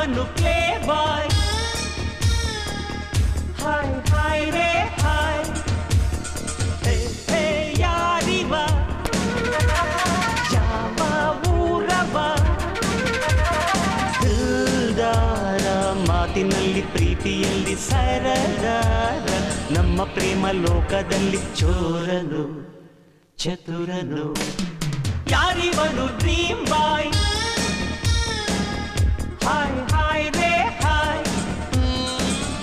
ಯಾರಿವನು play boy ಹಾಯ್ ಹಾಯ್ ರೇ ಹಾಯ್ ಹೇ ಹೇ ಯಾರಿವ ಯಾವ ಊರವ ದಿಲ್ದಾರ ಮಾತಿನಲ್ಲಿ ಪ್ರೀತಿಯಲ್ಲಿ ಸರದಾರ ನಮ್ಮ ಪ್ರೇಮ ಲೋಕದಲ್ಲಿ ಚೋರನು ಚತುರನು ಯಾರಿವನು ಡ್ರೀಮ್ ಬಾಯ್ ಹಾಯ್ ಹಾಯ್ ರೇ ಹಾಯ್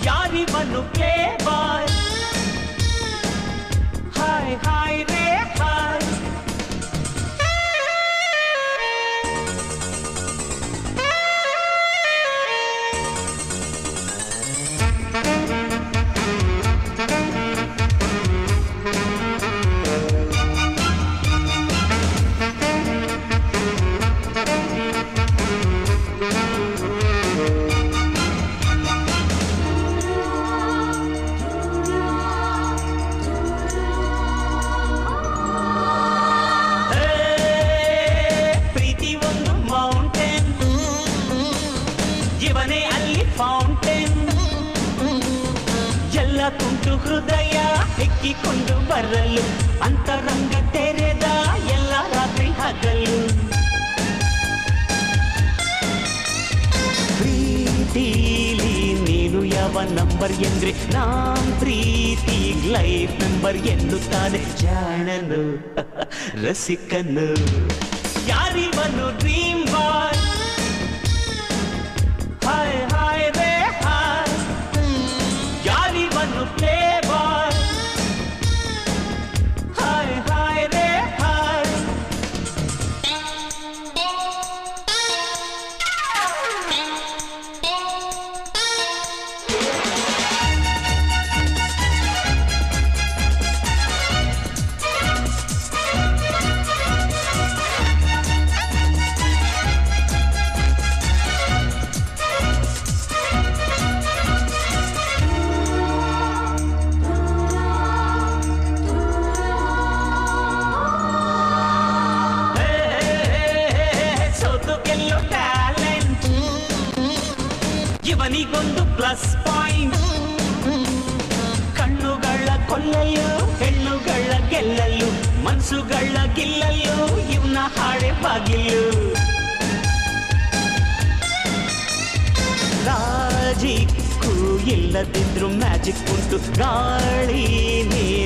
ಯಾರಿವನು ಪ್ಲೇ ಬಾಯ್ ಹಾಯ್ ಹಾಯ್ ರೇ ಹಾಯ್ ಜೀವನೇ ಅಲ್ಲಿ ಫೌಂಟೇನ್ ಎಲ್ಲ ತುಂಟು ಹೃದಯ ಹೆಕ್ಕಿಕೊಂಡು ಬರಲು ಅಂತರಂಗ ತೆರೆದ ಎಲ್ಲ ರಾತ್ರಿ ಹಗಲು ಪ್ರೀತಿಲಿ ನೀನು ಯಾವ ನಂಬರ್ ಎಂದ್ರೆ ನಾನ್ ಪ್ರೀತಿ ಲೈಫ್ ನಂಬರ್ ಎನ್ನುತ್ತಾನೆ ಜಾಣನು ರಸಿಕನು ಯಾರಿವನು ಡ್ರೀಮ್ ಬಾಯ್ ಹಾಯ್ ಹಾಯ್ ರೇ ಹಾಯ್ ಯಾರಿವನು ಪ್ಲೇ ಬಾಯ್ ಹಾಯ್ ಹಾಯ್ ರೇ ಹಾಯ್ ಇವನಿಗೊಂದು ಪ್ಲಸ್ ಪಾಯಿಂಟ್ ಕಣ್ಣುಗಳ ಕೊಲ್ಲಲು ಹೆಣ್ಣುಗಳ ಗೆಲ್ಲಲು ಮನಸ್ಸುಗಳ ಗಿಲ್ಲಲು ಇವನ ಹಾಡೆ ಬಾಗಿಲು ಲಾಜಿಕ್ಕು ಇಲ್ಲದಿದ್ರು ಮ್ಯಾಜಿಕ್ ಉಂಟು ಗಾಳಿ ನೀರು